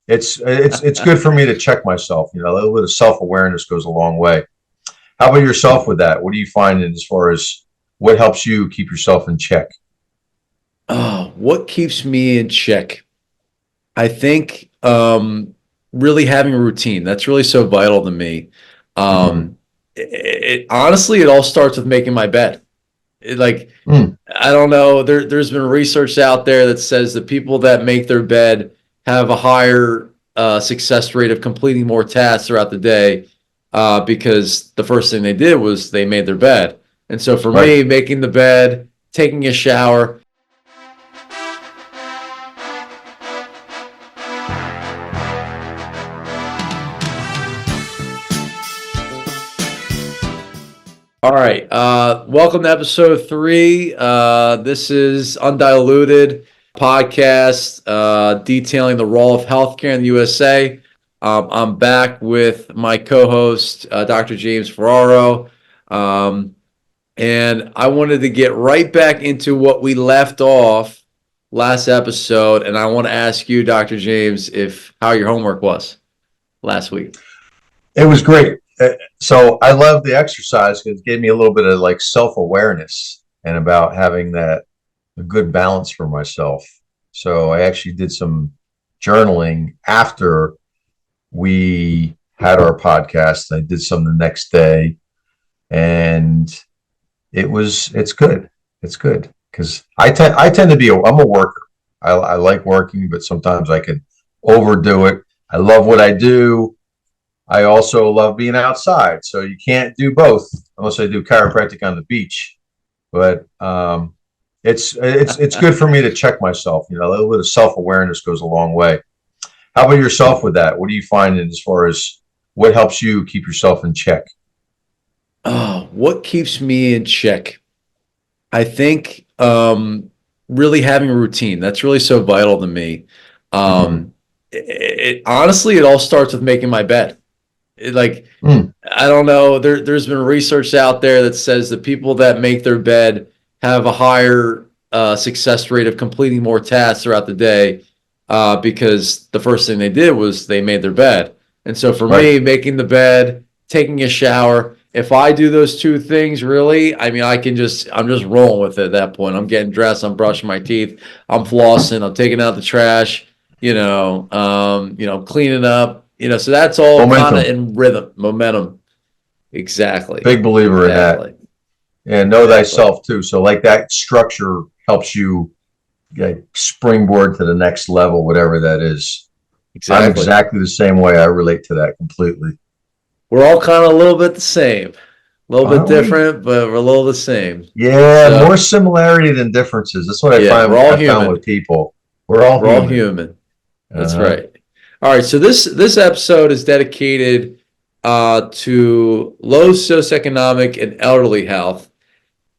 It's good for me to check myself. A little bit of self-awareness goes a long way. How about yourself with that? What do you find as far as what helps you keep yourself in check? Oh, what keeps me in check? I think really having a routine. That's really so vital to me. Mm-hmm. Honestly, it all starts with making my bed. Like, Mm. I don't know. There's been research out there that says that people that make their bed have a higher success rate of completing more tasks throughout the day because the first thing they did was they made their bed. And so for Right. me, making the bed, taking a shower. All right. Welcome to episode 3. This is Undiluted podcast detailing the role of healthcare in the USA. I'm back with my co-host, Dr. James Ferraro. Um, and I wanted to get right back into what we left off last episode. And I want to ask you, Dr. James, if how your homework was last week. It was great. So I love the exercise because it gave me a little bit of like self-awareness and about having that a good balance for myself. So I actually did some journaling after we had our podcast. I did some the next day, and it's good. It's good because I tend to be I'm a worker. I like working, but sometimes I can overdo it. I love what I do. I also love being outside, so you can't do both unless I do chiropractic on the beach. But it's good for me to check myself. A little bit of self-awareness goes a long way. How about yourself with that? What do you find as far as what helps you keep yourself in check? Oh, what keeps me in check? I think really having a routine. That's really so vital to me. Mm-hmm. Honestly, it all starts with making my bed. Like, Mm. I don't know. There's been research out there that says that people that make their bed have a higher success rate of completing more tasks throughout the day because the first thing they did was they made their bed. And so for Right. me, making the bed, taking a shower, if I do those two things, really, I mean, I'm just rolling with it at that point. I'm getting dressed, I'm brushing my teeth, I'm flossing, I'm taking out the trash, cleaning up, so that's all kind of Momentum. in rhythm, momentum. Exactly. Big believer in that. Exactly. And know Exactly. thyself too. So like that structure helps you springboard to the next level, whatever that is. I'm Exactly. exactly the same way. I relate to that completely. We're all kind of a little bit the same, a little bit Aren't we? different, but we're a little the same. Yeah, more So, similarity than differences. That's what I yeah, we're find. all I found with human. people. We're all We're all human. human. That's Uh-huh. right. All right. So this episode is dedicated to low socioeconomic and elderly health.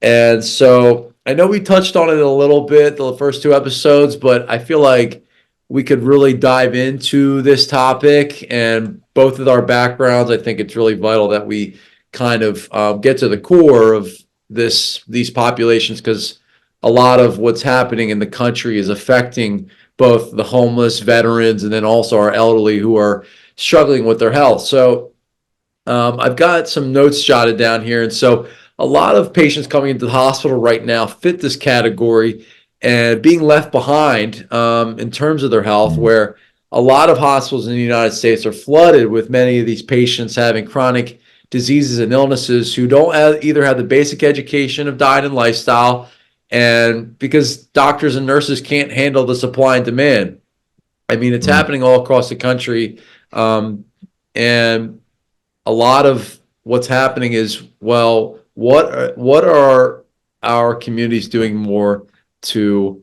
And so I know we touched on it a little bit the first two episodes, but I feel like we could really dive into this topic and both of our backgrounds. I think it's really vital that we kind of get to the core of these populations because a lot of what's happening in the country is affecting both the homeless, veterans, and then also our elderly who are struggling with their health. So I've got some notes jotted down here. And so a lot of patients coming into the hospital right now fit this category and being left behind in terms of their health, Mm. where a lot of hospitals in the United States are flooded with many of these patients having chronic diseases and illnesses who don't either have the basic education of diet and lifestyle, and because doctors and nurses can't handle the supply and demand. I mean, it's Mm. happening all across the country. And a lot of what's happening is, well, what are our communities doing more to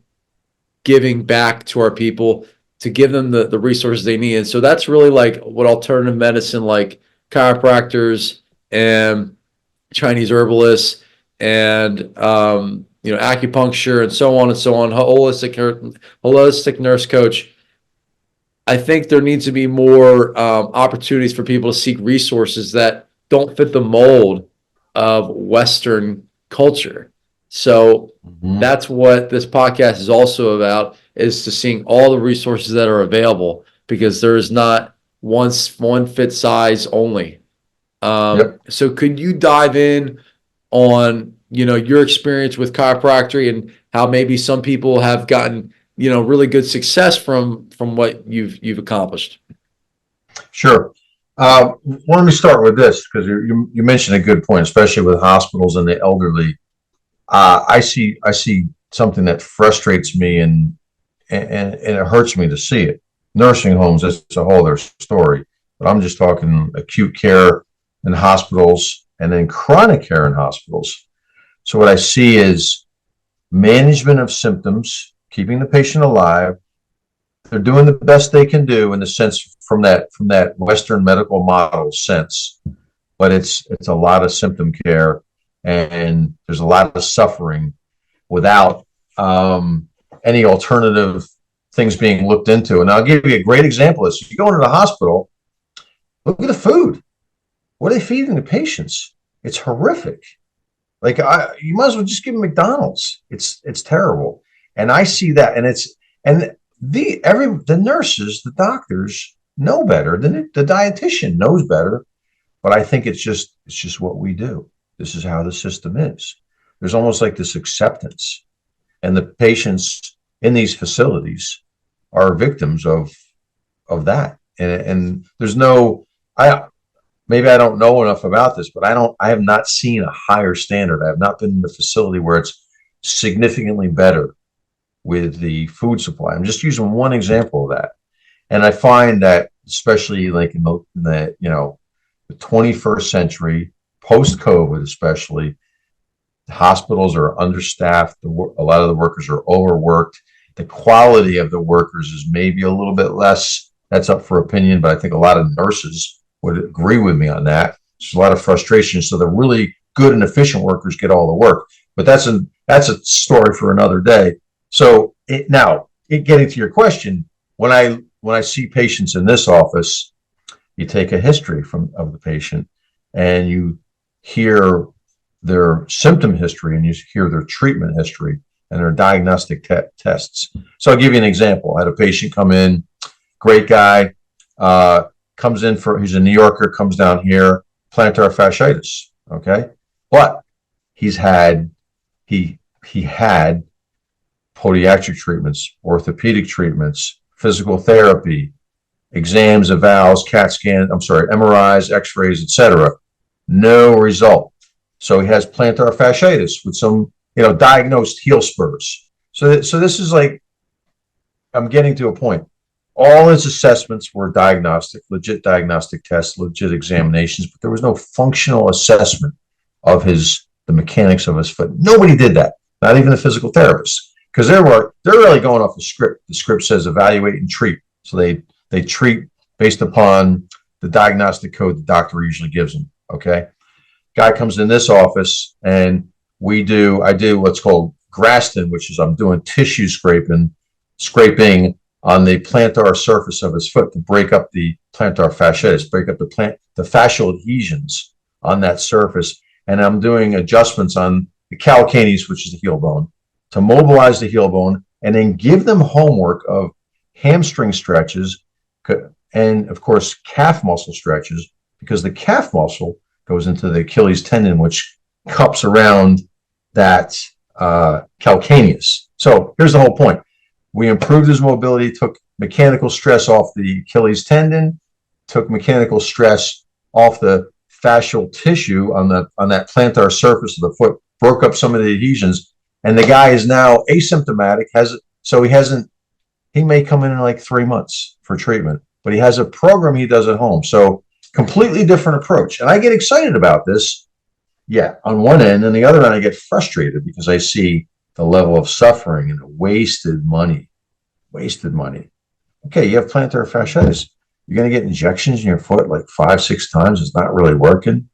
giving back to our people to give them the resources they need? And so that's really like what alternative medicine, like chiropractors and Chinese herbalists and acupuncture and so on and so on, holistic nurse coach. I think there needs to be more opportunities for people to seek resources that don't fit the mold of Western culture. So Mhm. that's what this podcast is also about, is to seeing all the resources that are available. because there is not one fit size only. Yep. So could you dive in on, your experience with chiropractic and how maybe some people have gotten, really good success from what you've accomplished? Sure. Let me start with this because you mentioned a good point, especially with hospitals and the elderly. I see something that frustrates me and it hurts me to see it. Nursing homes, it's a whole other story, but I'm just talking acute care in hospitals and then chronic care in hospitals. So what I see is management of symptoms, keeping the patient alive. They're doing the best they can do in the sense from that Western medical model sense, but it's a lot of symptom care and there's a lot of suffering without any alternative things being looked into. And I'll give you a great example of this. If you go into the hospital, look at the food. What are they feeding the patients? It's horrific. Like you might as well just give them McDonald's. It's terrible. And I see that, and the nurses, the doctors know better. The dietitian knows better. But I think it's just what we do. This is how the system is. There's almost like this acceptance, and the patients in these facilities are victims of that. And there's no maybe I don't know enough about this, but I have not seen a higher standard. I have not been in a facility where it's significantly better with the food supply. I'm just using one example of that. And I find that especially like in the the 21st century, post-COVID especially, the hospitals are understaffed. A lot of the workers are overworked. The quality of the workers is maybe a little bit less. That's up for opinion, but I think a lot of nurses would agree with me on that. There's a lot of frustration. So the really good and efficient workers get all the work. But that's a story for another day. So getting to your question, when I see patients in this office, you take a history of the patient and you hear their symptom history and you hear their treatment history and their diagnostic tests. So I'll give you an example. I had a patient come in, great guy, comes in he's a New Yorker, comes down here, plantar fasciitis. Okay. But he had podiatric treatments, orthopedic treatments, physical therapy, exams, evals, CAT scan, MRIs, x-rays, etc. No result. So he has plantar fasciitis with some, diagnosed heel spurs. So this is like, I'm getting to a point. All his assessments were diagnostic, legit diagnostic tests, legit examinations, but there was no functional assessment of the mechanics of his foot. Nobody did that, not even the physical therapist, because they're really going off the script. The script says evaluate and treat. So they treat based upon the diagnostic code the doctor usually gives them. Okay. Guy comes in this office and I do what's called Graston, which is I'm doing tissue scraping on the plantar surface of his foot to break up the plantar fasciitis, break up the fascial adhesions on that surface. And I'm doing adjustments on the calcaneus, which is the heel bone, to mobilize the heel bone and then give them homework of hamstring stretches and, of course, calf muscle stretches, because the calf muscle goes into the Achilles tendon, which cups around that calcaneus. So here's the whole point. We improved his mobility, took mechanical stress off the Achilles tendon, took mechanical stress off the fascial tissue on that plantar surface of the foot, broke up some of the adhesions, and the guy is now asymptomatic. He may come in like 3 months for treatment, but he has a program he does at home. So completely different approach. And I get excited about this. Yeah, on one end, and the other end, I get frustrated because I see the level of suffering and the wasted money. Okay, you have plantar fasciitis. You're going to get injections in your foot like 5-6 times. It's not really working.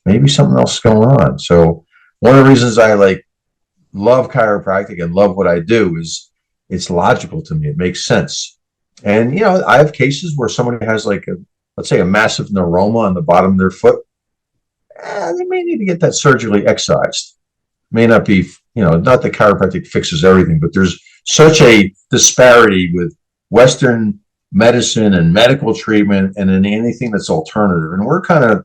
Maybe something else is going on. So one of the reasons I love chiropractic and love what I do is it's logical to me. It makes sense. And, I have cases where somebody has let's say a massive neuroma on the bottom of their foot. They may need to get that surgically excised. May not be, not that chiropractic fixes everything, but there's such a disparity with Western medicine and medical treatment, and then anything that's alternative. And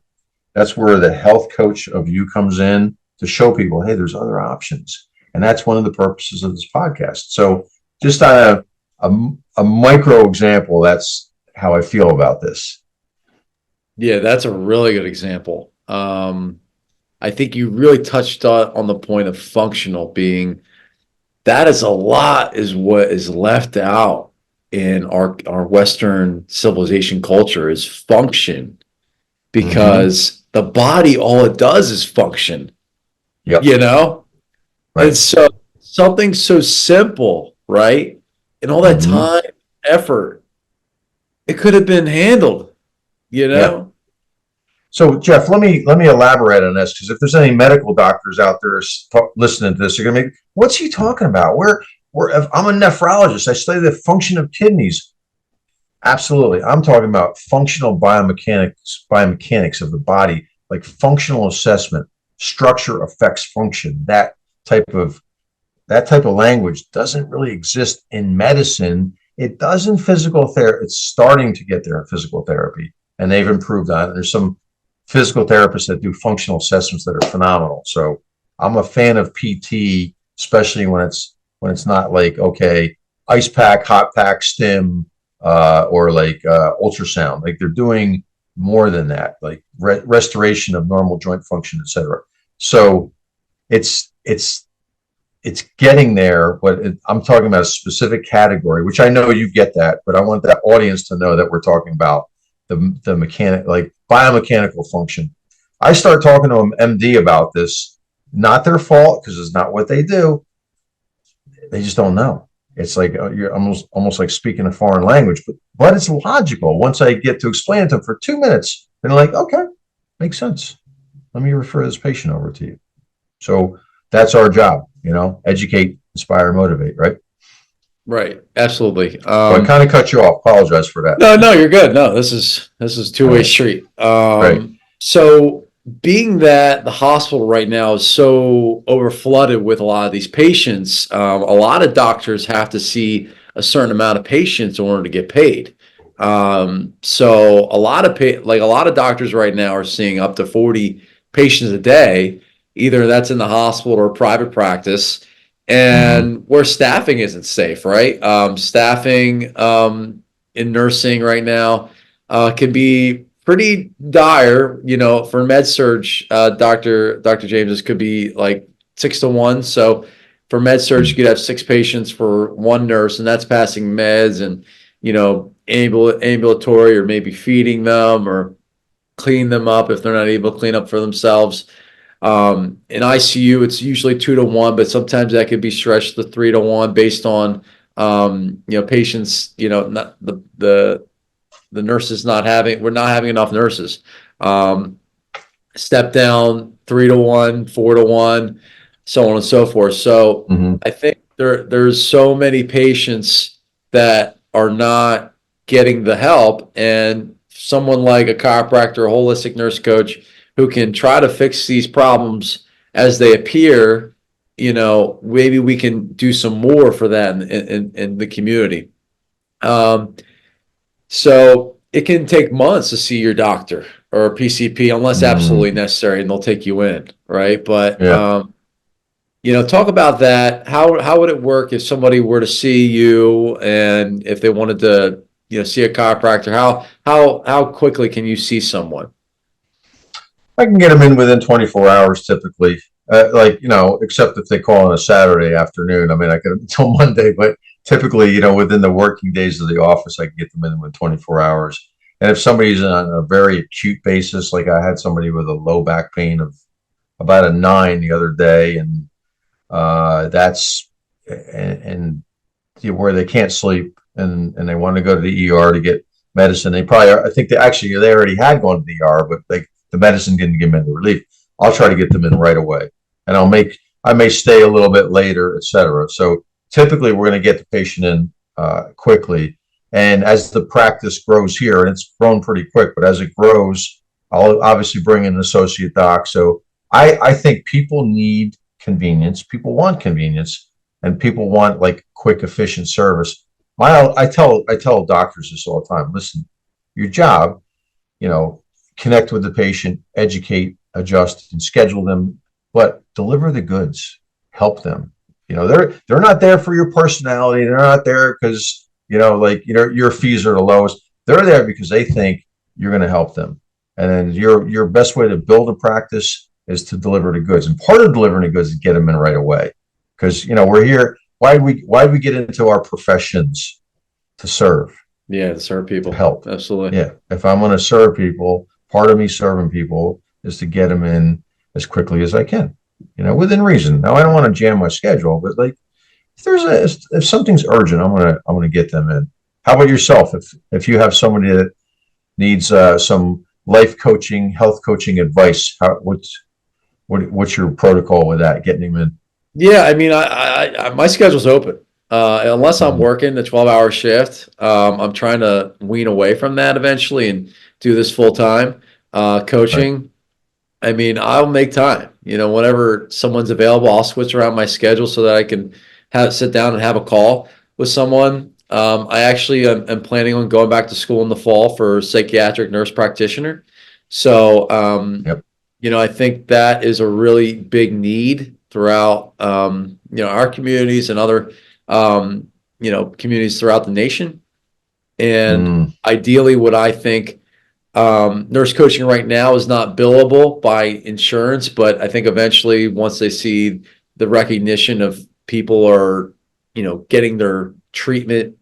that's where the health coach of you comes in to show people, hey, there's other options. And that's one of the purposes of this podcast. So just on a micro example, that's how I feel about this. Yeah, that's a really good example. I think you really touched on the point of functional being that is a lot is what is left out in our Western civilization culture is function Mm-hmm. because the body, all it does is function, Yep. you know? And Right. so something so simple, right? And all that Mm-hmm. time, effort, it could have been handled, you Yeah. know? So Jeff, let me elaborate on this, because if there's any medical doctors out there listening to this, they're gonna be, what's he talking about? If I'm a nephrologist, I study the function of kidneys. Absolutely. I'm talking about functional biomechanics of the body, like functional assessment. Structure affects function. Type of that type of language doesn't really exist in medicine. It does in physical therapy. It's starting to get there in physical therapy, and they've improved on it. There's some physical therapists that do functional assessments that are phenomenal. So I'm a fan of PT, especially when it's not like, okay, ice pack, hot pack, stim, or like ultrasound. Like they're doing more than that, like restoration of normal joint function, etc. So it's it's getting there, but I'm talking about a specific category, which I know you get that, but I want that audience to know that we're talking about the mechanic, like biomechanical function. I start talking to an MD about this, not their fault because it's not what they do. They just don't know. It's like you're almost like speaking a foreign language, but it's logical. Once I get to explain it to them for 2 minutes, they're like, okay, makes sense. Let me refer this patient over to you. So that's our job, educate, inspire, motivate, right? Right. Absolutely. So I kind of cut you off. Apologize for that. No, you're good. No, this is All two-way right. street. Right. So being that the hospital right now is so overflooded with a lot of these patients, a lot of doctors have to see a certain amount of patients in order to get paid. So a lot of doctors right now are seeing up to 40 patients a day, either that's in the hospital or private practice, Mm-hmm. and where staffing isn't safe, right? Staffing in nursing right now can be pretty dire. For med surge, Dr. James, this could be like 6 to 1. So for med surge, you could have 6 patients for one nurse, and that's passing meds and ambulatory or maybe feeding them or cleaning them up if they're not able to clean up for themselves. In ICU, it's usually 2 to 1, but sometimes that could be stretched to 3 to 1 based on patients. Not the nurses not having we're not having enough nurses. Um, Step down 3 to 1, 4 to 1, so on and so forth. So Mm-hmm. I think there's so many patients that are not getting the help, and someone like a chiropractor, a holistic nurse coach, who can try to fix these problems as they appear. Maybe we can do some more for that in the community. Um, so it can take months to see your doctor or a PCP unless absolutely Mm-hmm. necessary, and they'll take you in, right? But Yeah. talk about that. How would it work if somebody were to see you and if they wanted to, see a chiropractor? How quickly can you see someone? I can get them in within 24 hours typically. Except if they call on a Saturday afternoon. I mean, I get them until Monday, but typically, within the working days of the office, I can get them in within 24 hours. And if somebody's on a very acute basis, like I had somebody with a low back pain of about a 9 the other day, and that's and where they can't sleep, and they want to go to the ER to get medicine. I think they already had gone to the ER, but the medicine didn't give them any relief. I'll try to get them in right away, and I may stay a little bit later, etc. So typically, we're going to get the patient in quickly. And as the practice grows here, and it's grown pretty quick, but as it grows, I'll obviously bring in an associate doc. So I think people need convenience. People want convenience, and people want like quick, efficient service. I tell doctors this all the time. Listen, your job, you know, connect with the patient, educate, adjust, and schedule them, but deliver the goods, help them. They're not there for your personality. They're not there because your fees are the lowest. They're there because they think you're going to help them. And then your best way to build a practice is to deliver the goods. And part of delivering the goods is get them in right away. Because we're here. Why we get into our professions? To serve, Yeah, to serve to people. help. Absolutely. Yeah. If I'm going to serve people, part of me serving people is to get them in as quickly as I can, within reason. Now I don't want to jam my schedule, but like if something's urgent, I'm gonna get them in. How about yourself? If you have somebody that needs some life coaching, health coaching advice, what's your protocol with that? Getting them in. Yeah, I mean, my schedule's open. Unless I'm Mhm. working a 12-hour shift, I'm trying to wean away from that eventually and do this full time. Right. Coaching, I mean, I'll make time. Whenever someone's available, I'll switch around my schedule so that I can sit down and have a call with someone. I actually am planning on going back to school in the fall for psychiatric nurse practitioner. So, Yep. I think that is a really big need throughout, our communities and other, communities throughout the nation. And Mm, ideally, what I think nurse coaching right now is not billable by insurance, but I think eventually, once they see the recognition of people are, getting their treatment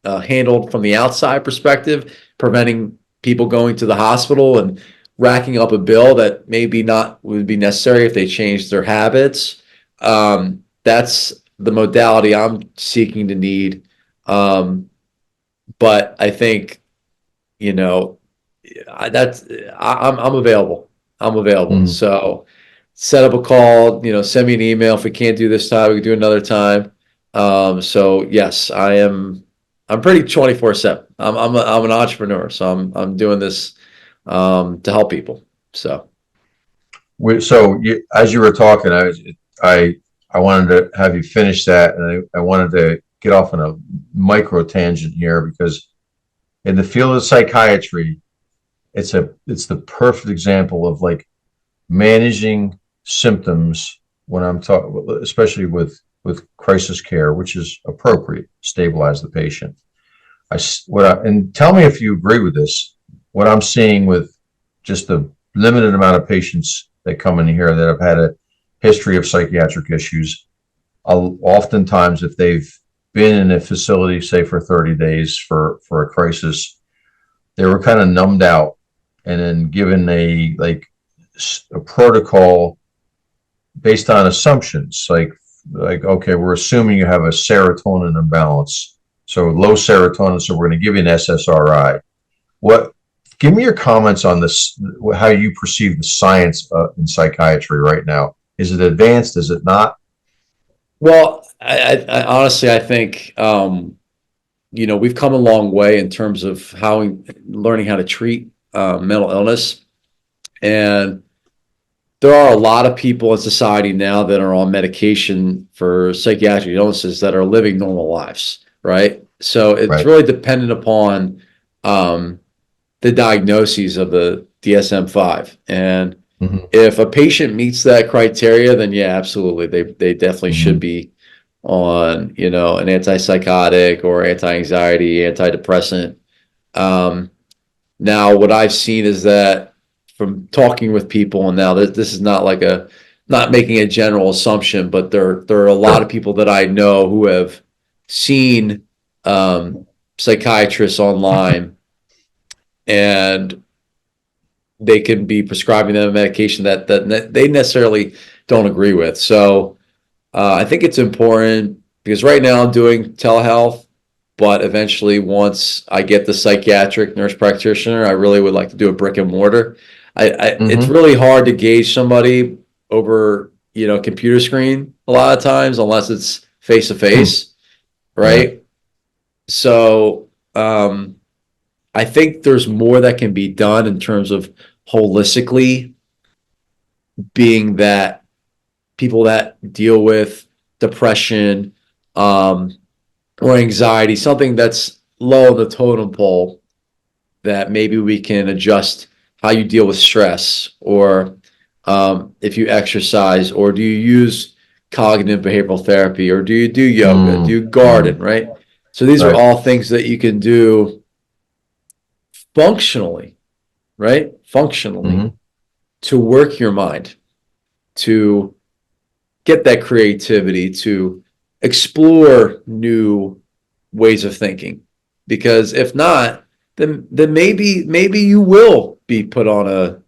handled from the outside perspective, preventing people going to the hospital and racking up a bill that maybe not would be necessary if they changed their habits. That's the modality I'm seeking to need. Um, but I think, you know, I'm available. I'm available. mm. So set up a call, send me an email. If we can't do this time, we can do another time. So yes, I'm pretty 24/7. I'm an entrepreneur, so I'm doing this to help people. So As you were talking, I I wanted to have you finish that, and I wanted to get off on a micro tangent here because in the field of psychiatry, it's the perfect example of like managing symptoms when I'm talking, especially with crisis care, which is appropriate, stabilize the patient. And tell me if you agree with this. What I'm seeing with just the limited amount of patients that come in here that have had a history of psychiatric issues, oftentimes if they've been in a facility, say for 30 days for a crisis, they were kind of numbed out and then given a protocol based on assumptions like okay, we're assuming you have a serotonin imbalance, so low serotonin, so we're going to give you an SSRI. What Give me your comments on this, how you perceive the science in psychiatry right now. Is it advanced? Is it not? well, I honestly I think we've come a long way in terms of learning how to treat mental illness. And there are a lot of people in society now that are on medication for psychiatric illnesses that are living normal lives, right? So it's Right. really dependent upon um, the diagnoses of the DSM-5. And Mm-hmm. if a patient meets that criteria, then yeah, absolutely, they definitely should Mm-hmm. be on an antipsychotic or anti-anxiety, antidepressant. Um, Now, what I've seen is that from talking with people, and now this is not making a general assumption, but there are a lot of Sure. people that I know who have seen psychiatrists online, and they can be prescribing them a medication that they necessarily don't agree with. So I think it's important because right now I'm doing telehealth, but eventually, once I get the psychiatric nurse practitioner, I really would like to do a brick and mortar. It's Mm-hmm. really hard to gauge somebody over, computer screen a lot of times, unless it's face to face, Yeah. right? So, I think there's more that can be done in terms of holistically being that people that deal with depression, um, or anxiety, something that's low on the totem pole, that maybe we can adjust how you deal with stress, or if you exercise, or do you use cognitive behavioral therapy, or do you do yoga, do Mm, you garden, mm, right? So these are right. all things that you can do functionally, right? Functionally, Hmm. to work your mind, to get that creativity, to explore new ways of thinking. Because if not, then maybe you will be put on a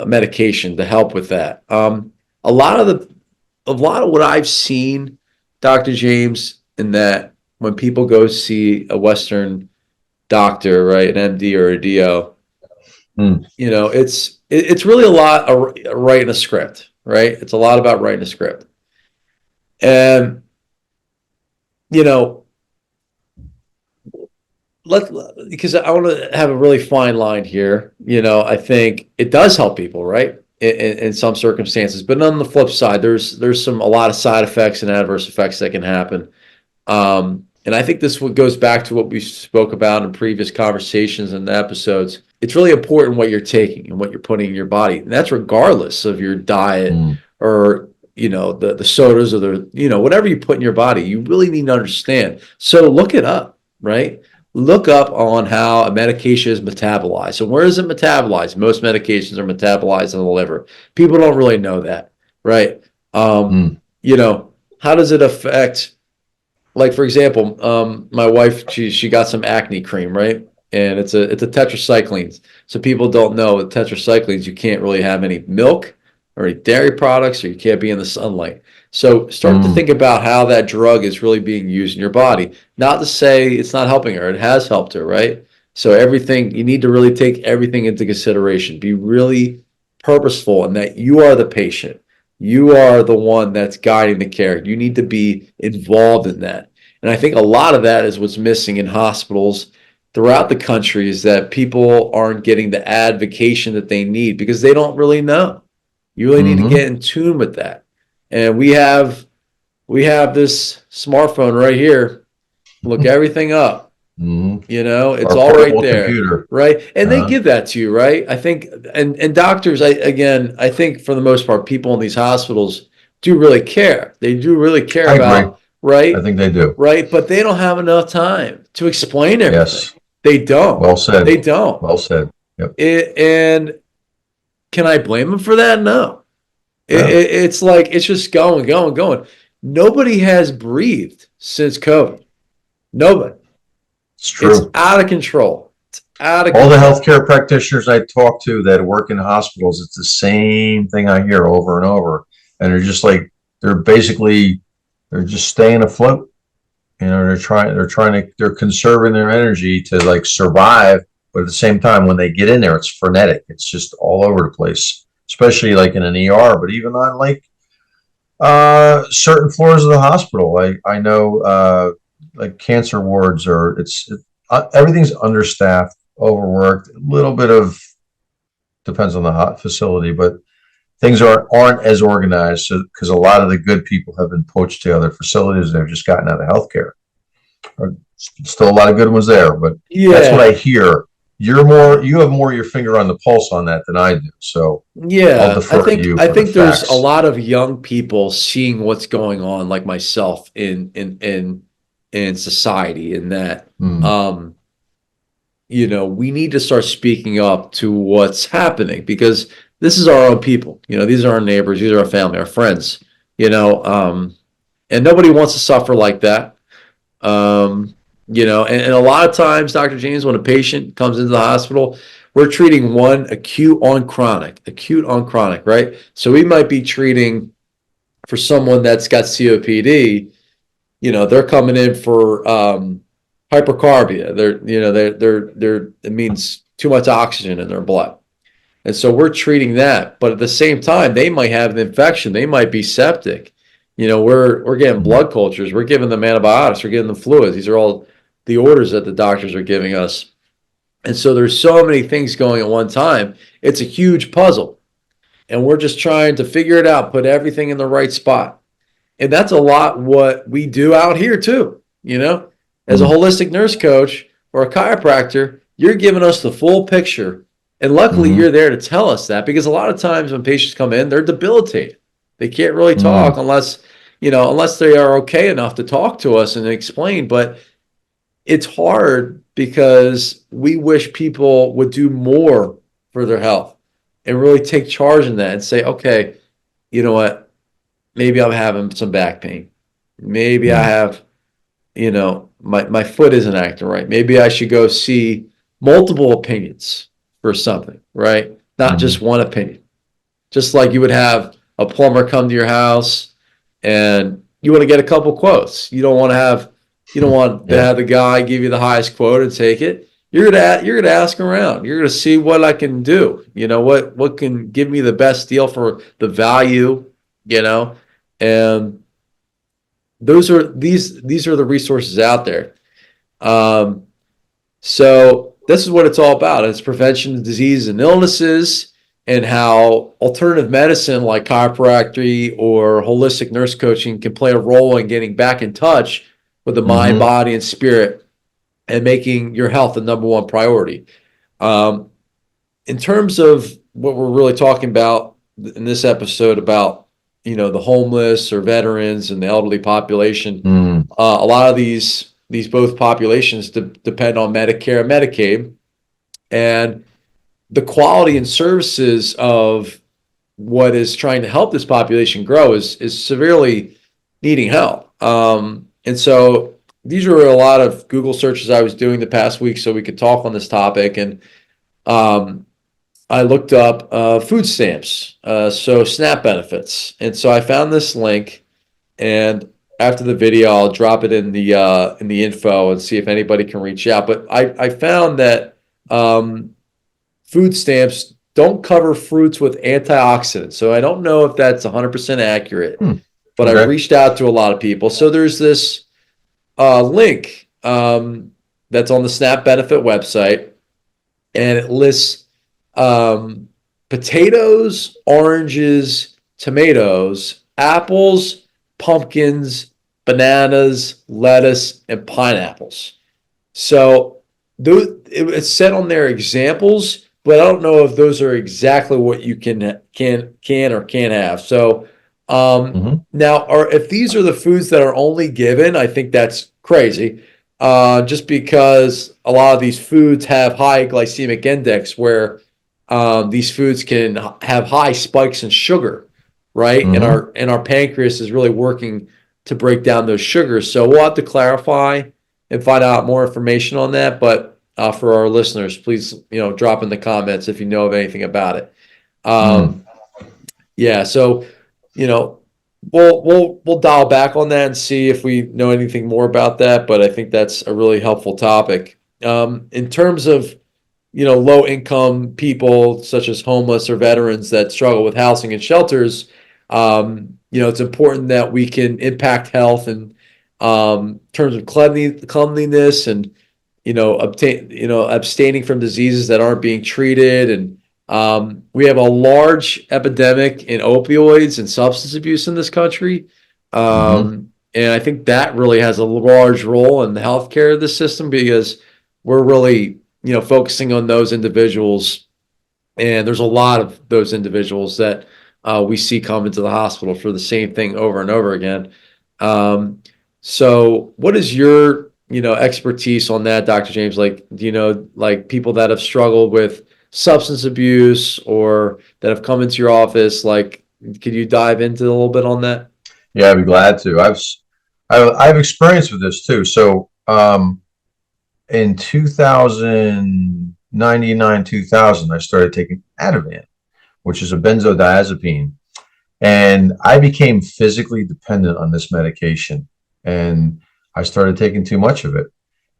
medication to help with that. A lot of what I've seen, Dr. James, in that when people go see a Western doctor, right, an MD or a DO, Mm, it's really a lot of writing a script, right? It's a lot about writing a script. And you know, let because I want to have a really fine line here. I think it does help people, right? In some circumstances, but on the flip side, there's a lot of side effects and adverse effects that can happen. And I think this goes back to what we spoke about in previous conversations and episodes. It's really important what you're taking and what you're putting in your body, and that's regardless of your diet, mm, or the sodas, or whatever you put in your body. You really need to understand. So look it up, right? Look up on how a medication is metabolized. So where is it metabolized? Most medications are metabolized in the liver. People don't really know that, right? Um, mm, you know, how does it affect, like, for example, my wife, she got some acne cream, right? And it's a tetracycline. So people don't know with tetracyclines, you can't really have any milk or any dairy products, or you can't be in the sunlight. So start to mm. think about how that drug is really being used in your body. Not to say it's not helping her, it has helped her, right? So everything, you need to really take everything into consideration. Be really purposeful in that you are the patient. You are the one that's guiding the care. You need to be involved in that. And I think a lot of that is what's missing in hospitals throughout the country, is that people aren't getting the advocation that they need because they don't really know. You really need to Hmm. get in tune with that. And we have this smartphone right here. Look everything up. Hmm. It's Our all right portable there, computer. right? And they Uh, give that to you, right? I think, and doctors, I think for the most part, people in these hospitals do really care. They do really care I agree. about, I right? think they do. Right? But they don't have enough time to explain everything. Yes. They don't. Well said. They don't. Well said. Yep. And can I blame them for that? No. No, It's like it's just going, going, going. Nobody has breathed since COVID. Nobody. it's It's true. out of control. It's out of All the control. healthcare practitioners I talk to that work in hospitals, it's the same thing I hear over and over. And they're just like, they're just staying afloat. They're conserving their energy to like survive. But at the same time, when they get in there, it's frenetic. It's just all over the place, especially like in an ER, but even on like certain floors of the hospital. I know like cancer wards everything's understaffed, overworked. A little bit of depends on the hot facility, but things aren't as organized because a lot of the good people have been poached to other facilities. They've just gotten out of healthcare. Still a lot of good ones there, but that's what I Yeah. hear. You have more your finger on the pulse on that than I do. So I'll Yeah. I defer to think you I for the think there's a facts. lot of young people seeing what's going on, like myself, in society, in that Mm, um we need to start speaking up to what's happening, because this is our own people. These are our neighbors, these are our family, our friends, and nobody wants to suffer like that. And a lot of times, Dr. James, when a patient comes into the hospital, we're treating one acute on chronic, right? So we might be treating for someone that's got COPD. They're coming in for hypercarbia. It means too much oxygen in their blood. And so we're treating that. But at the same time, they might have an infection. They might be septic. We're getting mm, blood cultures. We're giving them antibiotics. We're giving them fluids. These are all the orders that the doctors are giving us. And so there's so many things going at one time. It's a huge puzzle. And we're just trying to figure it out, put everything in the right spot. And that's a lot what we do out here too. As a Mm. holistic nurse coach or a chiropractor, you're giving us the full picture. And luckily, Mm-hmm. you're there to tell us that, because a lot of times when patients come in, they're debilitated. They can't really talk Mm. unless they are okay enough to talk to us and explain. But it's hard because we wish people would do more for their health and really take charge in that and say, okay, you know what? Maybe I'm having some back pain. Maybe I Mm. have, my foot isn't acting right. Maybe I should go see multiple opinions for something, right? Not Mm. just one opinion. Just like you would have a plumber come to your house and you want to get a couple quotes. You don't want to Yeah. have the guy give you the highest quote and take it. You're gonna ask around. You're gonna see what I can do. What can give me the best deal for the value, you know, and these are the resources out there. Um, so this is what it's all about. It's prevention of disease and illnesses, and how alternative medicine like chiropractic or holistic nurse coaching can play a role in getting back in touch with the mind, Mm-hmm. body, and spirit, and making your health the number one priority. Um, in terms of what we're really talking about in this episode about, the homeless or veterans and the elderly population, Mm. a lot of these both populations depend on Medicare and Medicaid, and the quality and services of what is trying to help this population grow is severely needing help. And so these were a lot of Google searches I was doing the past week so we could talk on this topic. And um, I looked up food stamps, so SNAP benefits. And so I found this link, and after the video, I'll drop it in the info and see if anybody can reach out. But I found that food stamps don't cover fruits with antioxidants. So I don't know if that's 100% accurate, Mm. but I've Okay. reached out to a lot of people. So there's this link that's on the SNAP benefit website, and it lists um, potatoes, oranges, tomatoes, apples, pumpkins, bananas, lettuce, and pineapples. So it's set on their examples, but I don't know if those are exactly what you can or can't have. So Mm-hmm. now, if these are the foods that are only given, I think that's crazy. Just because a lot of these foods have high glycemic index, where these foods can have high spikes in sugar, right? And Mm-hmm. our pancreas is really working to break down those sugars. So we'll have to clarify and find out more information on that. But for our listeners, please, drop in the comments if you know of anything about it. Mm. Um, yeah, so you know, we'll dial back on that and see if we know anything more about that. But I think that's a really helpful topic. In terms of low income people such as homeless or veterans that struggle with housing and shelters, it's important that we can impact health in terms of cleanliness, and abstaining from diseases that aren't being treated. And we have a large epidemic in opioids and substance abuse in this country. Mm-hmm. And I think that really has a large role in the healthcare of the system, because we're really, focusing on those individuals. And there's a lot of those individuals that we see come into the hospital for the same thing over and over again. Um, so what is your, expertise on that, Dr. James? Like, do you know, like, people that have struggled with substance abuse or that have come into your office? Like, could you dive into a little bit on that? Yeah, I'd be glad to. I've experience with this too. So in 2000, I started taking Ativan, which is a benzodiazepine. And I became physically dependent on this medication. And I started taking too much of it.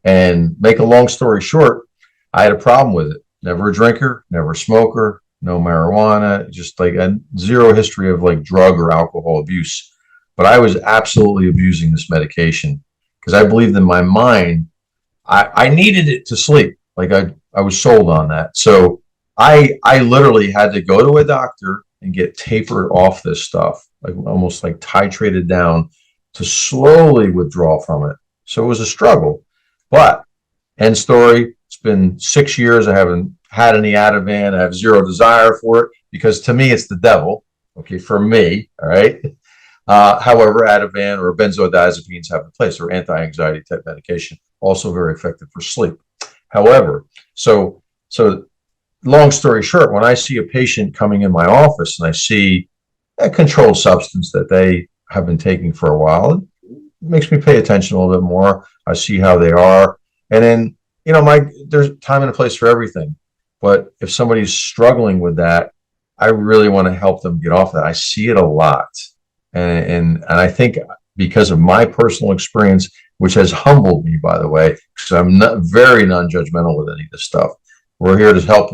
And make a long story short, I had a problem with it. Never a drinker, never a smoker, no marijuana, just like a zero history of like drug or alcohol abuse. But I was absolutely abusing this medication because I believed in my mind I needed it to sleep. Like I was sold on that. So I literally had to go to a doctor and get tapered off this stuff, like almost like titrated down to slowly withdraw from it. So it was a struggle. But end story, it's been 6 years. I haven't had any Ativan. I have zero desire for it because to me, it's the devil. Okay, for me, all right. However, Ativan or benzodiazepines have a place, or anti-anxiety type medication, also very effective for sleep. However, so long story short, when I see a patient coming in my office and I see a controlled substance that they have been taking for a while, it makes me pay attention a little bit more. I see how they are, and then there's time and a place for everything. But if somebody's struggling with that, I really want to help them get off that. I see it a lot, and I think because of my personal experience, which has humbled me, by the way, because I'm not very non-judgmental with any of this stuff. We're here to help,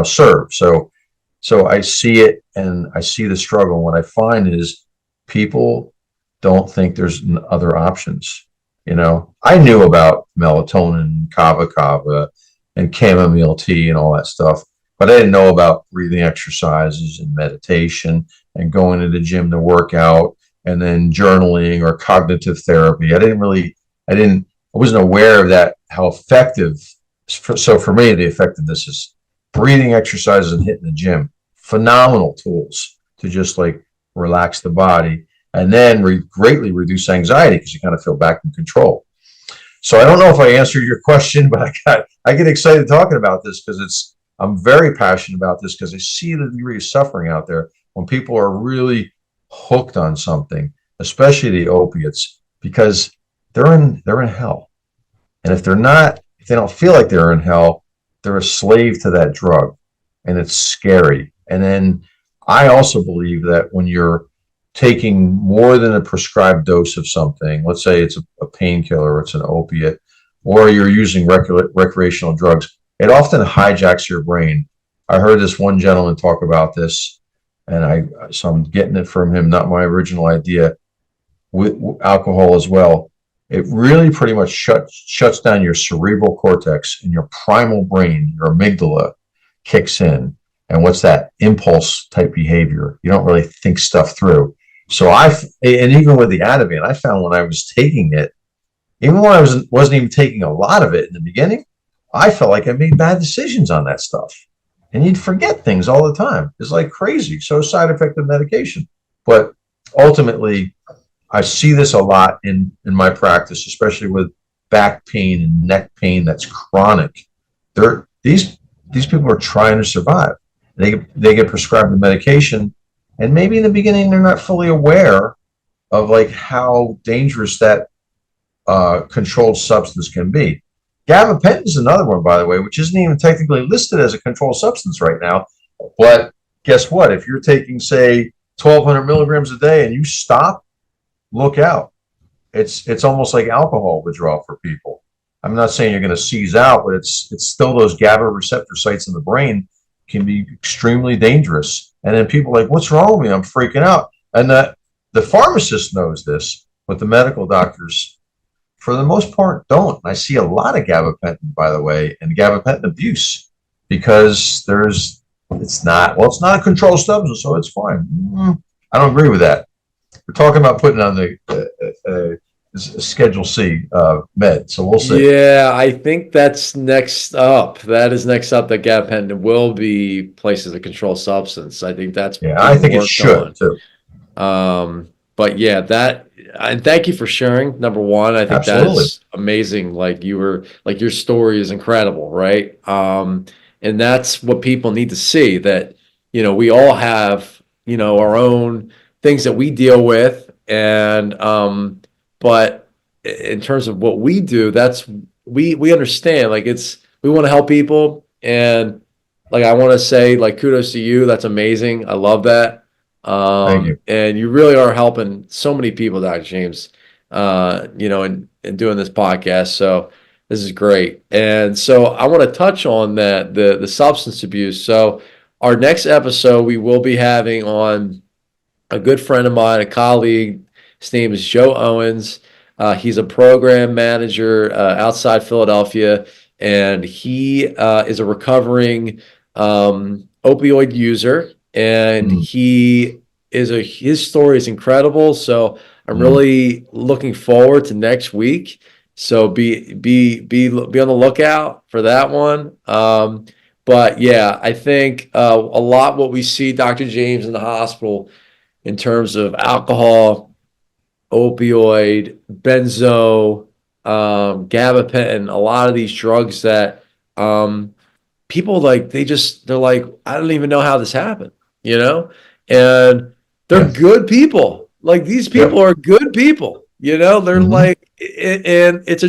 serve. So I see it and I see the struggle. And what I find is people don't think there's other options. I knew about melatonin, kava kava, and chamomile tea and all that stuff, but I didn't know about breathing exercises and meditation and going to the gym to work out and then journaling or cognitive therapy. I wasn't aware of that, how effective. So for me, the effectiveness is breathing exercises and hitting the gym. Phenomenal tools to just like relax the body and then greatly reduce anxiety because you kind of feel back in control. So I don't know if I answered your question, but I get excited talking about this because I'm very passionate about this because I see the degree of suffering out there when people are really hooked on something, especially the opiates, because they're in hell. And if they don't feel like they're in hell, they're a slave to that drug, and it's scary. And then I also believe that when you're taking more than a prescribed dose of something, let's say it's a painkiller, or it's an opiate, or you're using recreational drugs, it often hijacks your brain. I heard this one gentleman talk about this, and so I'm getting it from him, not my original idea, with alcohol as well. It really pretty much shuts down your cerebral cortex, and your primal brain, your amygdala, kicks in. And what's that? Impulse type behavior. You don't really think stuff through. So and even with the Ativan, I found when I was taking it, even when I wasn't even taking a lot of it in the beginning, I felt like I made bad decisions on that stuff. And you'd forget things all the time. It's like crazy. So side effective medication. But ultimately, I see this a lot in my practice, especially with back pain and neck pain that's chronic. These people are trying to survive. They get prescribed the medication, and maybe in the beginning they're not fully aware of like how dangerous that controlled substance can be. Gabapentin is another one, by the way, which isn't even technically listed as a controlled substance right now. But guess what? If you're taking, say, 1,200 milligrams a day and you stop, look out. It's almost like alcohol withdrawal for people. I'm not saying you're going to seize out, but it's still those GABA receptor sites in the brain can be extremely dangerous. And then people are like, what's wrong with me? I'm freaking out. And the pharmacist knows this, but the medical doctors, for the most part, don't. I see a lot of gabapentin, by the way, and gabapentin abuse because it's not a controlled substance, so it's fine. I don't agree with that. We're talking about putting on the Schedule C med, so we'll see. Yeah, I think that's next up. That is next up. That gabapentin will be placed as a controlled substance. I think that's I think it should too. But yeah, and thank you for sharing. Number one, I think that's amazing. Like your story is incredible, right? And that's what people need to see, that we all have our own things that we deal with, and but in terms of what we do, we understand, like we want to help people, and like I want to say, like, kudos to you. That's amazing. I love that. Thank you. And you really are helping so many people, Dr. James, in doing this podcast. So this is great. And so I want to touch on that, the substance abuse. So our next episode, we will be having on a good friend of mine, a colleague. His name is Joe Owens. He's a program manager outside Philadelphia, and he is a recovering opioid user, and his story is incredible. So I'm really looking forward to next week So be on the lookout for that one. But yeah, I think a lot what we see, Dr. James, in the hospital in terms of alcohol, opioid, benzo, gabapentin, a lot of these drugs that people like, they're like, I don't even know how this happened, you know? And they're Yeah. good people. Like these people Yep. are good people, you know? They're Hmm. like, and it's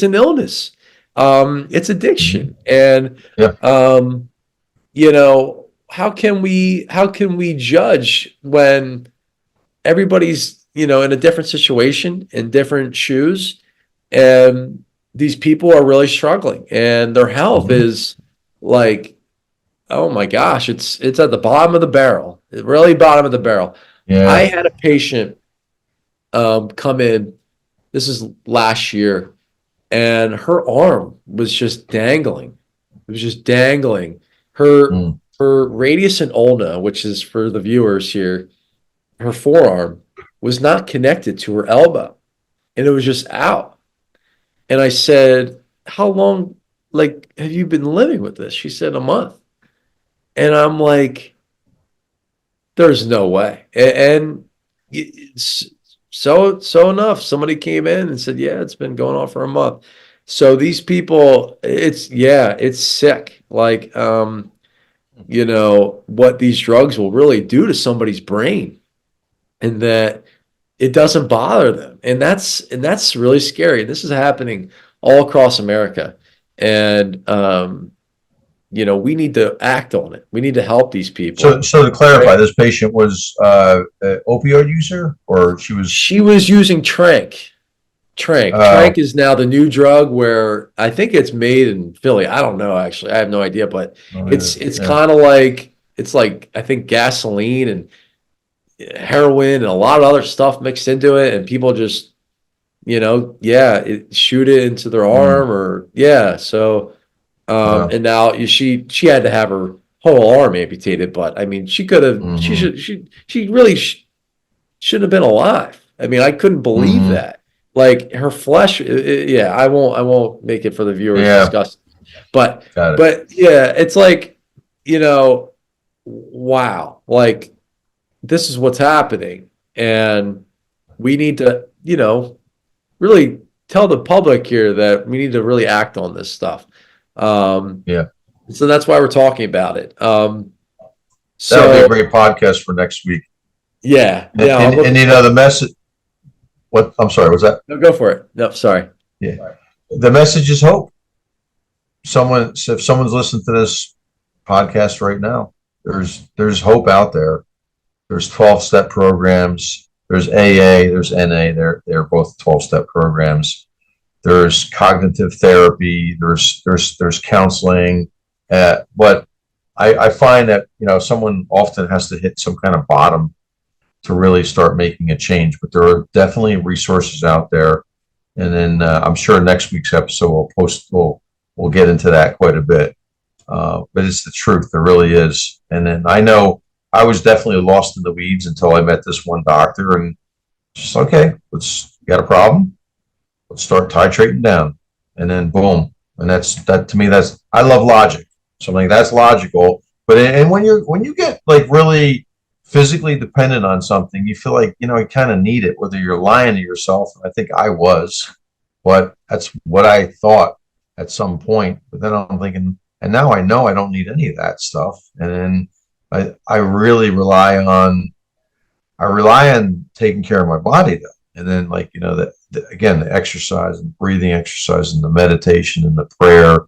an illness. It's Hmm. addiction. And Yeah. um, how can we judge when everybody's, in a different situation, in different shoes, and these people are really struggling and their health Hmm. is like, oh my gosh, it's at the bottom of the barrel, really bottom of the barrel. I Yeah. had a patient come in, this is last year, and her arm was just dangling. It was just dangling. Her Mm. her radius and ulna, which is for the viewers here, her forearm was not connected to her elbow, and it was just out. And I said, "How long, like, have you been living with this?" She said, "A month." And I'm like, "There's no way." And it's so enough. Somebody came in and said, "Yeah, it's been going on for a month." So these people, it's sick. Like, what these drugs will really do to somebody's brain, and that it doesn't bother them, and that's really scary. This is happening all across America, and we need to act on it. We need to help these So, people. so to Right. clarify, this patient was an opioid user, or she was. She was using Trank. Trank. Uh, Trank is now the new drug where I think it's made in Philly. I don't know actually. I have no idea, but yeah. it's Yeah. kind of like, it's like, I think gasoline and heroin and a lot of other stuff mixed into it, and people just, yeah, shoot it into their Mm. arm, or yeah. So Wow. and now she had to have her whole arm amputated, but I mean, she could have, Hmm. she really shouldn't have been alive. I mean, I couldn't believe Hmm. that. Like her flesh, yeah. I won't make it for the viewers Yeah. disgusting, but Got it. but yeah, it's like, you know, wow, like this is what's happening, and we need to, really tell the public here that we need to really act on this stuff. Um, Yeah. so that's why we're talking about it. That'll be a So great podcast for next week. yeah, And, yeah, I'm and, looking and forward. the message. What? I'm sorry. Was that? No, go for it. No, sorry. Yeah. The message is hope. If someone's listening to this podcast right now, there's hope out there. There's 12-step programs. There's AA. There's NA. They're both 12-step programs. There's cognitive therapy. There's counseling. But I find that someone often has to hit some kind of bottom to really start making a change. But there are definitely resources out there, and then I'm sure next week's episode we'll get into that quite a bit. But it's the truth. There really is. And then I know I was definitely lost in the weeds until I met this one doctor, and just okay, let's you got a problem. Let's start titrating down, and then boom. And that to me. That's I love logic. So I'm like that's logical. But and when you get like really physically dependent on something, you feel like you kind of need it, whether you're lying to yourself. I think I was, but that's what I thought at some point. But then I'm thinking, and now I know I don't need any of that stuff. And then I really rely on taking care of my body though. And then like, again, the exercise and breathing exercise and the meditation and the prayer.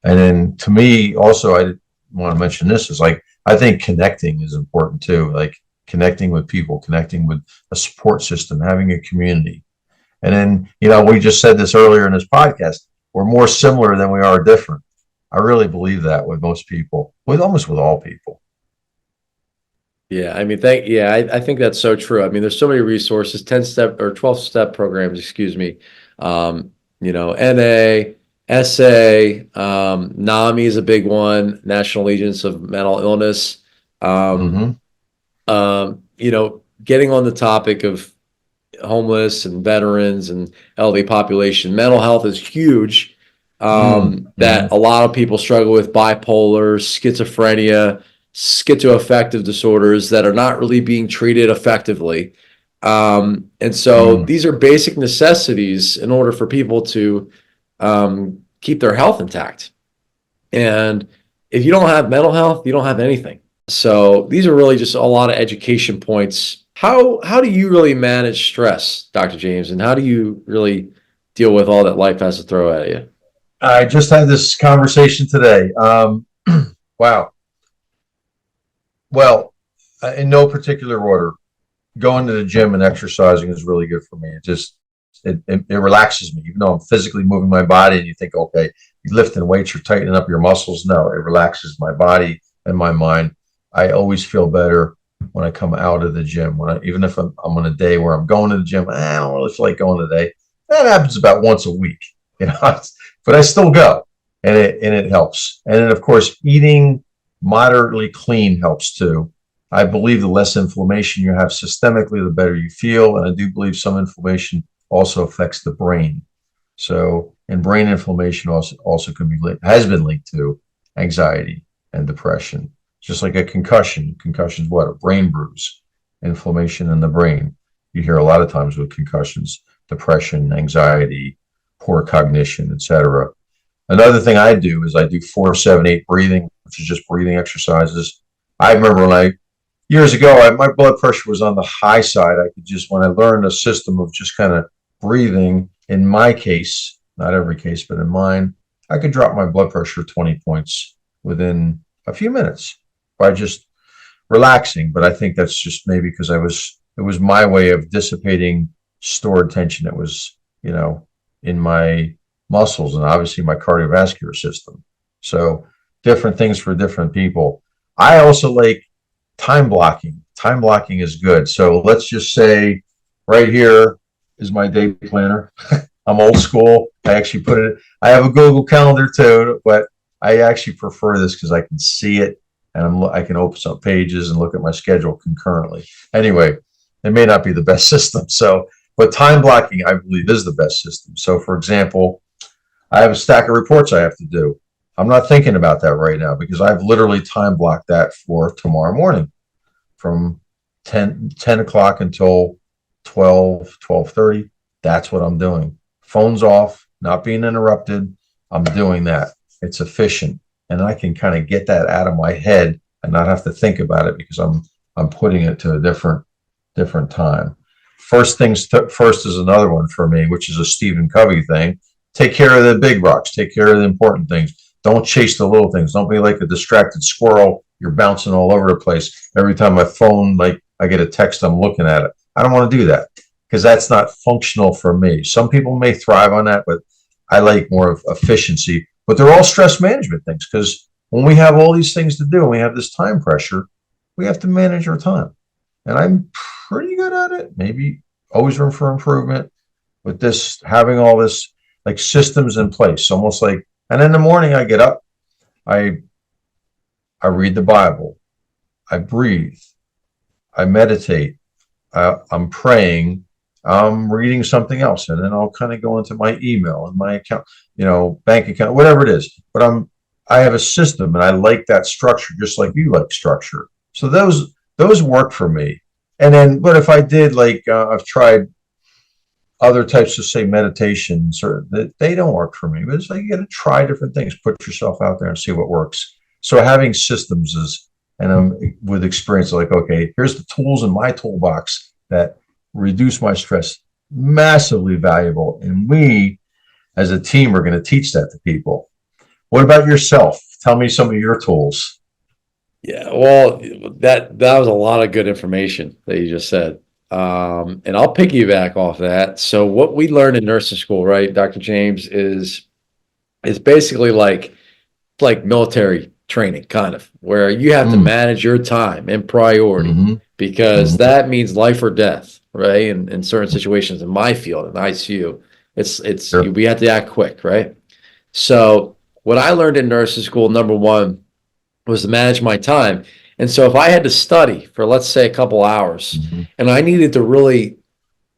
And then to me also, I want to mention this is like, I think connecting is important too. Like connecting with people, connecting with a support system, having a community. And then, we just said this earlier in this podcast, we're more similar than we are different. I really believe that with most people, with almost with all people. Yeah, I mean, I think that's so true. I mean, there's so many resources, 10-step or 12-step programs, excuse me. NA, SA, NAMI is a big one, National Allegiance of Mental Illness. Um, Mm-hmm. getting on the topic of homeless and veterans and elderly population. Mental health is huge. That Mm-hmm. a lot of people struggle with bipolar, schizophrenia, schizoaffective disorders that are not really being treated effectively. And so Mm. these are basic necessities in order for people to keep their health intact. And if you don't have mental health, you don't have anything. So these are really just a lot of education points. How do you really manage stress, Dr. James, and how do you really deal with all that life has to throw at you? I just had this conversation today. Wow. Well, in no particular order, going to the gym and exercising is really good for me. It relaxes me, even though I'm physically moving my body. And you think, okay, you're lifting weights, you're tightening up your muscles. No, it relaxes my body and my mind. I always feel better when I come out of the gym. Even if I'm on a day where I'm going to the gym, I don't really feel like going today. That happens about once a week, you know. But I still go, and it helps. And then, of course, eating moderately clean helps too. I believe the less inflammation you have systemically, the better you feel. And I do believe some inflammation also affects the brain. So, and brain inflammation also can be has been linked to anxiety and depression, just like a concussion. Concussion is what? A brain bruise, inflammation in the brain. You hear a lot of times with concussions, depression, anxiety, poor cognition, etc. Another thing I do is I do 4-7-8 breathing, which is just breathing exercises. I remember years ago, my blood pressure was on the high side. When I learned a system of just kind of breathing, in my case, not every case, but in mine, I could drop my blood pressure 20 points within a few minutes by just relaxing. But I think that's just maybe because it was my way of dissipating stored tension that was, in my muscles and obviously my cardiovascular system. So different things for different people. I also like time blocking. Time blocking is good. So let's just say right here is my day planner. I'm old school. I have a Google Calendar too, but I actually prefer this because I can see it and I can open some pages and look at my schedule concurrently. Anyway, it may not be the best system. So, but time blocking, I believe, is the best system. So, for example, I have a stack of reports I have to do. I'm not thinking about that right now because I've literally time blocked that for tomorrow morning from 10 o'clock until 12:30. That's what I'm doing. Phone's off, not being interrupted. I'm doing that. It's efficient. And I can kind of get that out of my head and not have to think about it because I'm putting it to a different time. First is another one for me, which is a Stephen Covey thing. Take care of the big rocks. Take care of the important things. Don't chase the little things. Don't be like a distracted squirrel. You're bouncing all over the place. Every time my phone, like I get a text, I'm looking at it. I don't want to do that because that's not functional for me. Some people may thrive on that, but I like more of efficiency. But they're all stress management things because when we have all these things to do and we have this time pressure, we have to manage our time. And I'm pretty good at it. Maybe always room for improvement with this, having all this like systems in place, almost like, and in the morning I get up, I read the Bible, I breathe, I meditate, I'm praying, I'm reading something else, and then I'll kind of go into my email and my account, bank account, whatever it is. But I have a system, and I like that structure, just like you like structure. So those work for me. And then, but if I did I've tried other types of say meditations, or that they don't work for me. But it's like you got to try different things, put yourself out there, and see what works. So having systems is, and I'm with experience, like, okay, here's the tools in my toolbox that reduce my stress, massively valuable. And we as a team are going to teach that to people. What about yourself? Tell me some of your tools. Yeah, well, that was a lot of good information that you just said. And I'll piggyback off that. So what we learned in nursing school, right, Dr. James, is basically like military training, kind of, where you have to Mm. manage your time and priority Mm-hmm. because Mm-hmm. that means life or death, right? In certain situations in my field, in ICU, it's Sure. we have to act quick, right? So what I learned in nursing school, number one, was to manage my time. And so if I had to study for, let's say, a couple hours, Mm-hmm. and I needed to really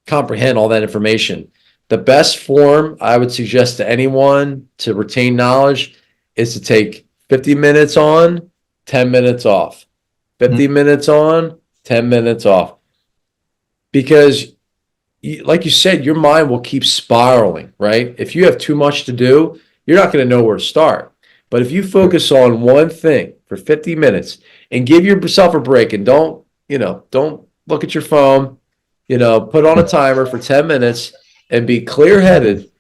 comprehend all that information. The best form I would suggest to anyone to retain knowledge is to take 50 minutes on, 10 minutes off. 50 minutes on, 10 minutes off. Because like you said, your mind will keep spiraling, right? If you have too much to do, you're not going to know where to start. But if you focus on one thing for 50 minutes and give yourself a break and don't look at your phone, put on a timer for 10 minutes and be clear-headed,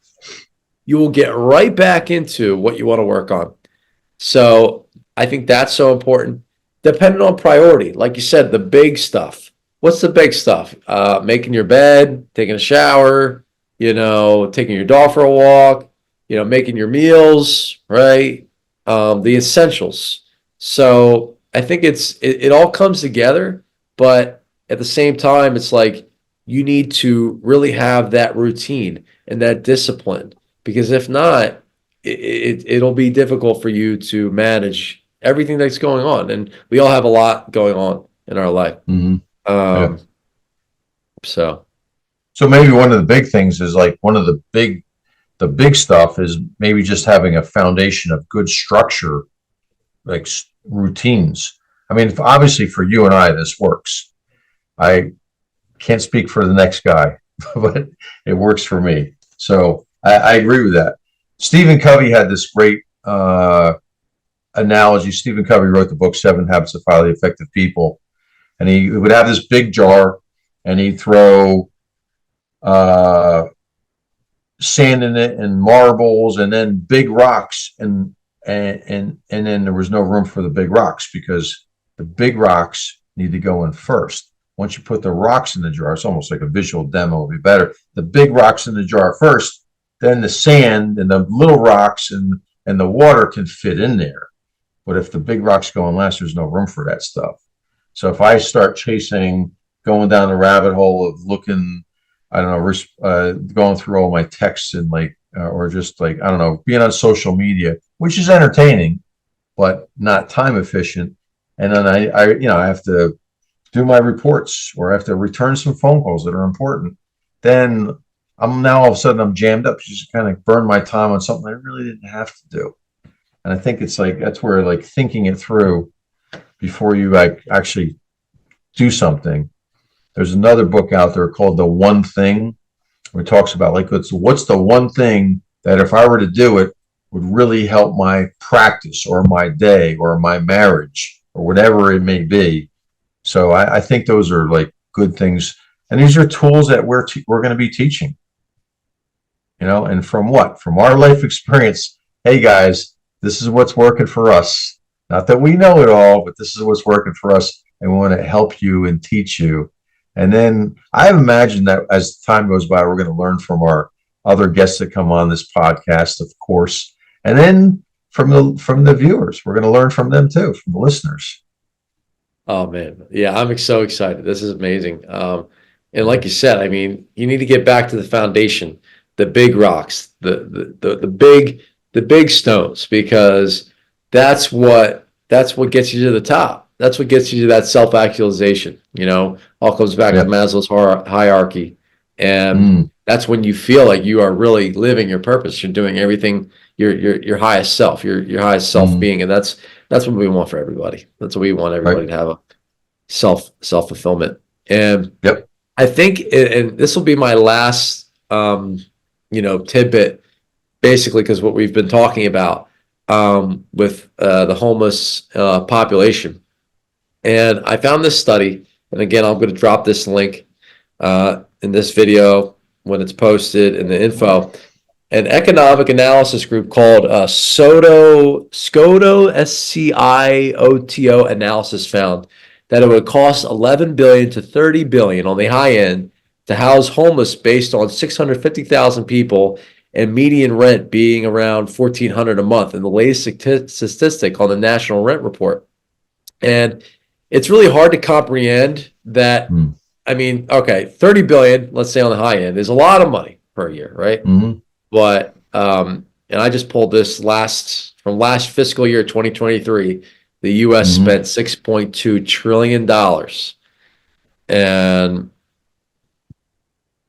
you will get right back into what you want to work on. So I think that's so important. Depending on priority, like you said, the big stuff. What's the big stuff? Making your bed, taking a shower, taking your dog for a walk, making your meals, right? The essentials. So I think it all comes together, but at the same time, it's like you need to really have that routine and that discipline, because if not, it'll be difficult for you to manage everything that's going on. And we all have a lot going on in our life. Mm-hmm. Yeah. So So maybe one of the big things is like one of the big stuff is maybe just having a foundation of good structure, like routines. I mean, obviously for you and I, this works. I can't speak for the next guy, but it works for me. So I agree with that. Stephen Covey had this great analogy. Stephen Covey wrote the book Seven Habits of Highly Effective People, and he would have this big jar, and he'd throw sand in it and marbles, and then big rocks, and then there was no room for the big rocks because the big rocks need to go in first. Once you put the rocks in the jar, it's almost like a visual demo would be better. The big rocks in the jar first, then the sand and the little rocks and the water can fit in there. But if the big rocks go in last, there's no room for that stuff. So if I start going down the rabbit hole of looking, I don't know, going through all my texts and or just I don't know, being on social media, which is entertaining, but not time efficient. And then I have to do my reports, or I have to return some phone calls that are important. Then all of a sudden I'm jammed up, just kind of burn my time on something I really didn't have to do. And I think it's that's where thinking it through before you actually do something. There's another book out there called The One Thing, where it talks about what's the one thing that if I were to do it would really help my practice or my day or my marriage or whatever it may be. So I think those are good things. And these are tools that we're going to be teaching, and from our life experience. Hey guys, this is what's working for us. Not that we know it all, but this is what's working for us. And we want to help you and teach you. And then I imagine that as time goes by, we're going to learn from our other guests that come on this podcast, of course. And then from the viewers, we're going to learn from them too, from the listeners. Oh man, yeah, I'm so excited. This is amazing. And like you said, I mean, you need to get back to the foundation, the big rocks, the big stones, because that's what gets you to the top. That's what gets you to that self-actualization. All comes back to Maslow's hierarchy, and that's when you feel like you are really living your purpose. You're doing everything your highest self, your highest self being, and that's what we want for everybody. That's what we want everybody to have, a self-fulfillment. And I think, and this will be my last, tidbit, basically, because what we've been talking about with the homeless population. And I found this study, and again, I'm going to drop this link in this video when it's posted in the info. An economic analysis group called SCIOTO analysis found that it would cost $11 billion to $30 billion on the high end to house homeless, based on 650,000 people, and median rent being around $1,400 a month in the latest statistic on the National Rent Report. And it's really hard to comprehend that. I mean, okay, 30 billion, let's say on the high end, is a lot of money per year, right? But and I just pulled this from last fiscal year, 2023, the U.S. spent $6.2 trillion. And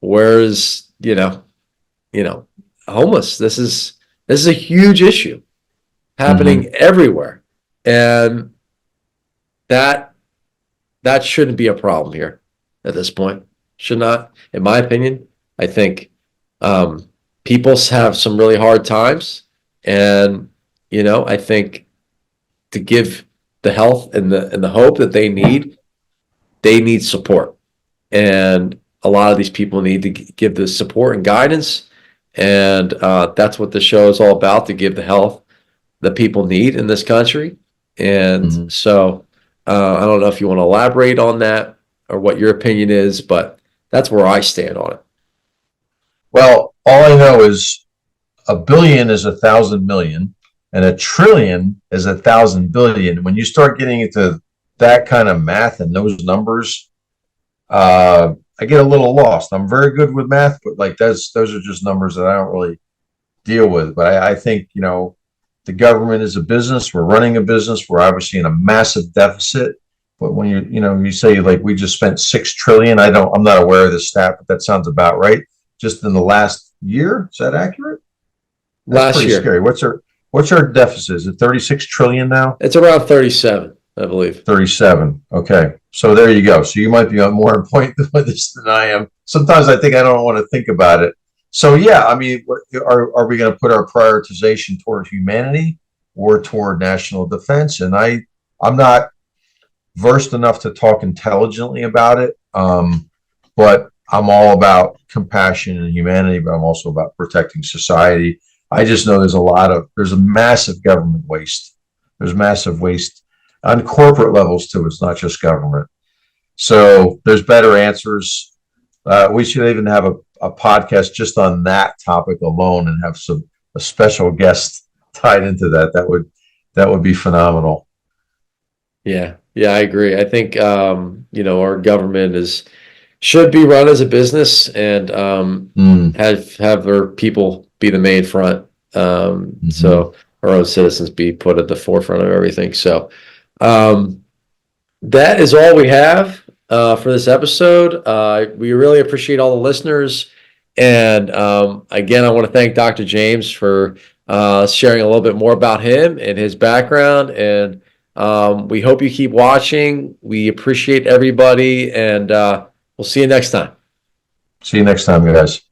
where's, homeless? This is a huge issue happening everywhere. And that shouldn't be a problem here at this point. Should not, in my opinion. I think people have some really hard times, and I think to give the health and the hope that they need support, and a lot of these people need to give the support and guidance, and that's what the show is all about, to give the health that people need in this country. And so I don't know if you want to elaborate on that or what your opinion is, but that's where I stand on it. Well, all I know is a billion is 1,000 million, and a trillion is 1,000 billion. When you start getting into that kind of math and those numbers, I get a little lost. I'm very good with math, but like those are just numbers that I don't really deal with. But I think the government is a business. We're running a business. We're obviously in a massive deficit. But when you say like we just spent 6 trillion, I'm not aware of this stat, but that sounds about right. Just in the last year, is that accurate? That's Last pretty year, scary. What's our deficit? Is it 36 trillion now? it's around 37, I believe. 37. Okay. So there you go. So you might be on more on point with this than I am. Sometimes I think I don't want to think about it. So yeah, I mean, are we going to put our prioritization toward humanity or toward national defense? And I'm not versed enough to talk intelligently about it, but I'm all about compassion and humanity, but I'm also about protecting society. I just know there's a massive government waste. There's massive waste on corporate levels too. It's not just government. So there's better answers. We should even have a podcast just on that topic alone and have a special guest tied into that. That would be phenomenal. Yeah, I agree. I think our government should be run as a business, and have their people be the main front. So our own citizens be put at the forefront of everything. So that is all we have for this episode. We really appreciate all the listeners. And again, I want to thank Dr. James for sharing a little bit more about him and his background. And we hope you keep watching. We appreciate everybody, and we'll see you next time. See you next time, guys.